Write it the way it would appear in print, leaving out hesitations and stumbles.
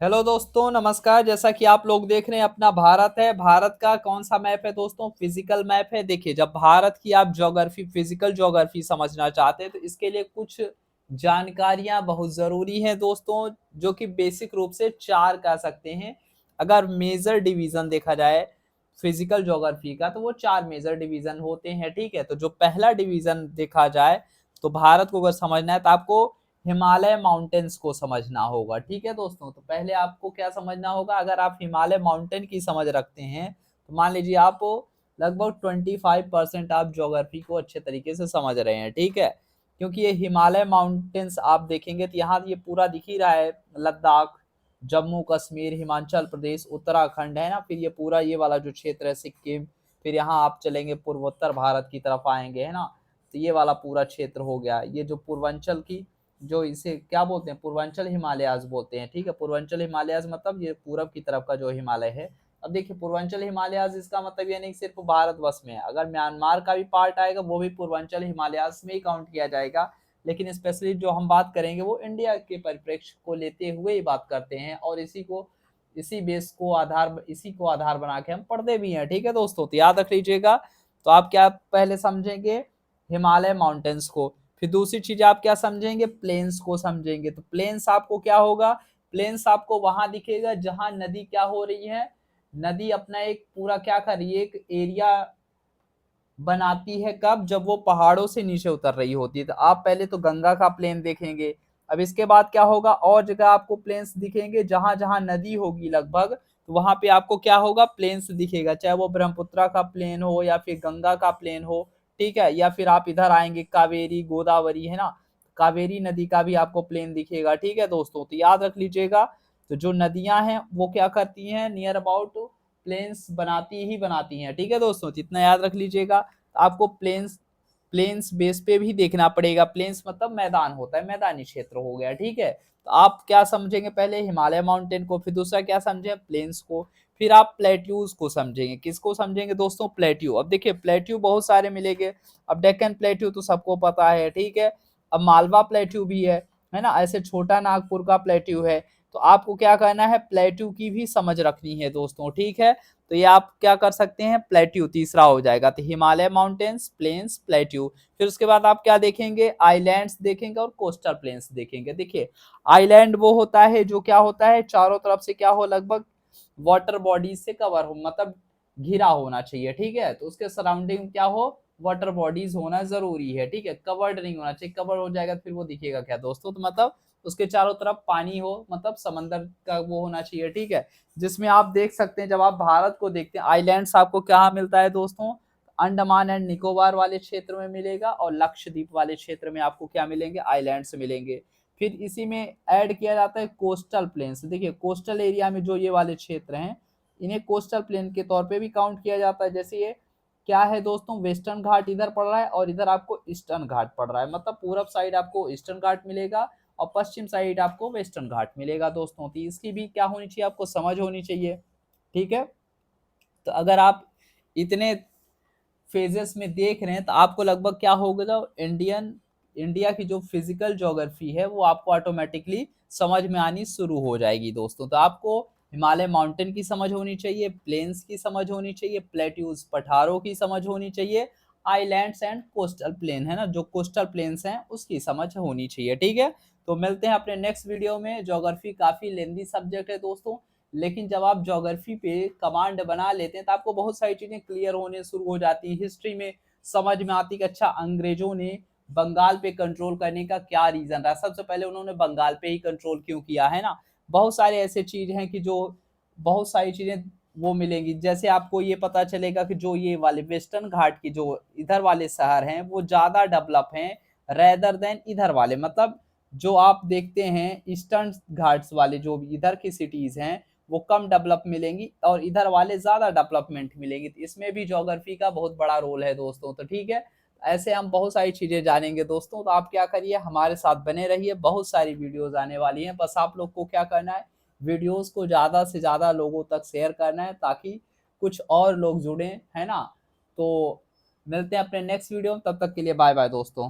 Hello दोस्तों, नमस्कार। जैसा कि आप लोग देख रहे हैं, अपना भारत है। भारत का कौन सा मैप है दोस्तों? फिजिकल मैप है। देखिए, जब भारत की आप ज्योग्राफी, फिजिकल ज्योग्राफी समझना चाहते हैं तो इसके लिए कुछ जानकारियां बहुत जरूरी हैं दोस्तों, जो कि बेसिक रूप से चार कह सकते हैं। अगर मेजर डिवीजन देखा जाए फिजिकल ज्योग्राफी का तो वो चार मेजर डिवीजन होते हैं। ठीक है, तो जो पहला डिवीजन देखा जाए तो भारत को अगर समझना है तो आपको हिमालय माउंटेन्स को समझना होगा। ठीक है दोस्तों, तो पहले आपको क्या समझना होगा? अगर आप हिमालय माउंटेन की समझ रखते हैं तो मान लीजिए आप लगभग 25% आप ज्योग्राफी को अच्छे तरीके से समझ रहे हैं। ठीक है, क्योंकि ये हिमालय माउंटेन्स आप देखेंगे तो यहाँ ये पूरा दिख ही रहा है। लद्दाख, जम्मू कश्मीर, हिमाचल प्रदेश, उत्तराखंड है ना, फिर ये पूरा ये वाला जो क्षेत्र है सिक्किम, फिर यहाँ आप चलेंगे पूर्वोत्तर भारत की तरफ आएंगे, है ना, तो ये वाला पूरा क्षेत्र हो गया। ये जो पूर्वांचल की, जो इसे क्या बोलते हैं, पूर्वांचल हिमालयाज बोलते हैं। ठीक है, पूर्वांचल हिमालयाज मतलब ये पूरब की तरफ का जो हिमालय है। अब देखिए, पूर्वांचल हिमालयाज इसका मतलब ये नहीं सिर्फ भारतवर्ष में है, अगर म्यांमार का भी पार्ट आएगा वो भी पूर्वांचल हिमालयाज में ही काउंट किया जाएगा। लेकिन स्पेशली जो हम बात करेंगे वो इंडिया के परिप्रेक्ष्य को लेते हुए ही बात करते हैं, और इसी को आधार बना के हम पढ़ते भी हैं। ठीक है दोस्तों, तो याद रख लीजिएगा। तो आप क्या पहले समझेंगे? हिमालय माउंटेन्स को। फिर दूसरी चीज आप क्या समझेंगे? प्लेन्स को समझेंगे। तो प्लेन्स आपको क्या होगा? प्लेन्स आपको वहां दिखेगा जहां नदी क्या हो रही है, नदी अपना एक पूरा क्या कर रही है, एक एरिया बनाती है। कब? जब वो पहाड़ों से नीचे उतर रही होती है। तो आप पहले तो गंगा का प्लेन देखेंगे। अब इसके बाद क्या होगा, और जगह आपको प्लेन्स दिखेंगे जहां जहां नदी होगी लगभग, तो वहां पे आपको क्या होगा, प्लेन्स दिखेगा, चाहे वो ब्रह्मपुत्रा का प्लेन हो या फिर गंगा का प्लेन हो। ठीक है, या फिर आप इधर आएंगे कावेरी, गोदावरी, है ना, कावेरी नदी का भी आपको प्लेन दिखेगा। ठीक है दोस्तों, तो याद रख लीजिएगा। तो जो नदियां हैं वो क्या करती हैं, नियर अबाउट प्लेन्स बनाती ही बनाती हैं। ठीक है दोस्तों, जितना याद रख लीजिएगा। आपको प्लेन्स प्लेन्स बेस पे भी देखना पड़ेगा। प्लेन्स मतलब मैदान होता है, मैदानी क्षेत्र हो गया। ठीक है, तो आप क्या समझेंगे? पहले हिमालय माउंटेन को, फिर दूसरा क्या समझे, प्लेन्स को, फिर आप प्लेट्यूज को समझेंगे। किसको समझेंगे दोस्तों? प्लेट्यू। अब देखिए, प्लेट्यू बहुत सारे मिलेंगे। अब डेक्कन प्लेट्यू तो सबको पता है। ठीक है, अब मालवा प्लेट्यू भी है ना, ऐसे छोटा नागपुर का प्लेट्यू है। तो आपको क्या करना है, प्लेट्यू की भी समझ रखनी है दोस्तों। ठीक है, तो ये आप क्या कर सकते हैं, प्लेट्यू तीसरा हो जाएगा। तो हिमालय माउंटेन्स, प्लेन्स, प्लेट्यू। फिर उसके बाद आप क्या देखेंगे, आइलैंड्स देखेंगे और कोस्टल प्लेन्स देखेंगे। देखिए, आइलैंड वो होता है जो क्या होता है, चारों तरफ से क्या हो, लगभग वाटर बॉडीज से कवर हो, मतलब घिरा होना चाहिए। ठीक है, तो उसके सराउंडिंग क्या हो, वाटर बॉडीज होना जरूरी है। ठीक है, कवर्ड नहीं होना चाहिए। कवर हो जाएगा तो फिर वो दिखेगा क्या दोस्तों, तो मतलब उसके चारों तरफ पानी हो, मतलब समंदर का वो होना चाहिए। ठीक है, जिसमें आप देख सकते हैं, जब आप भारत को देखते हैं, आइलैंड्स आपको कहाँ मिलता है दोस्तों? अंडमान एंड निकोबार वाले क्षेत्र में मिलेगा, और लक्षद्वीप वाले क्षेत्र में आपको क्या मिलेंगे, आइलैंड्स मिलेंगे। फिर इसी में ऐड किया जाता है कोस्टल प्लेन्स। देखिए, कोस्टल एरिया में जो ये वाले क्षेत्र हैं, इन्हें कोस्टल प्लेन के तौर पे भी काउंट किया जाता है। जैसे ये क्या है दोस्तों, वेस्टर्न घाट इधर पड़ रहा है और इधर आपको ईस्टर्न घाट पड़ रहा है, मतलब पूरब साइड आपको ईस्टर्न घाट मिलेगा और पश्चिम साइड आपको वेस्टर्न घाट मिलेगा दोस्तों। तो इसकी भी क्या होनी चाहिए, आपको समझ होनी चाहिए। ठीक है, तो अगर आप इतने फेजेस में देख रहे हैं तो आपको लगभग क्या होगा, जो इंडिया की जो फिजिकल ज्योग्राफी है वो आपको ऑटोमेटिकली समझ में आनी शुरू हो जाएगी दोस्तों। तो आपको हिमालय माउंटेन की समझ होनी चाहिए, प्लेन्स की समझ होनी चाहिए, प्लेट्यूज पठारों की समझ होनी चाहिए, आइलैंड्स एंड कोस्टल प्लेन है ना, जो कोस्टल प्लेन्स हैं उसकी समझ होनी चाहिए। ठीक है, तो मिलते हैं अपने नेक्स्ट वीडियो में। ज्योग्राफी काफी लेंदी सब्जेक्ट है दोस्तों, लेकिन जब आप ज्योग्राफी पे कमांड बना लेते हैं तो आपको बहुत सारी चीजें क्लियर होने शुरू हो जाती है। हिस्ट्री में समझ में आती है कि अच्छा, अंग्रेजों ने बंगाल पे कंट्रोल करने का क्या रीजन रहा, सबसे पहले उन्होंने बंगाल पे ही कंट्रोल क्यों किया, है ना। बहुत सारे ऐसे चीज हैं कि जो बहुत सारी चीजें वो मिलेंगी। जैसे आपको ये पता चलेगा कि जो ये वाले वेस्टर्न घाट की जो इधर वाले शहर हैं वो ज्यादा डेवलप हैं रेदर देन इधर वाले, मतलब जो आप देखते हैं ईस्टर्न घाट्स वाले जो इधर की सिटीज हैं वो कम डेवलप मिलेंगी और इधर वाले ज्यादा डेवलपमेंट मिलेंगी। तो इसमें भी ज्योग्राफी का बहुत बड़ा रोल है दोस्तों। तो ठीक है, ऐसे हम बहुत सारी चीजें जानेंगे दोस्तों। तो आप क्या करिए, हमारे साथ बने रहिए, बहुत सारी वीडियोस आने वाली हैं। बस आप लोग को क्या करना है, वीडियोस को ज्यादा से ज्यादा लोगों तक शेयर करना है ताकि कुछ और लोग जुड़े, है ना। तो मिलते हैं अपने नेक्स्ट वीडियो में, तब तक के लिए बाय बाय दोस्तों।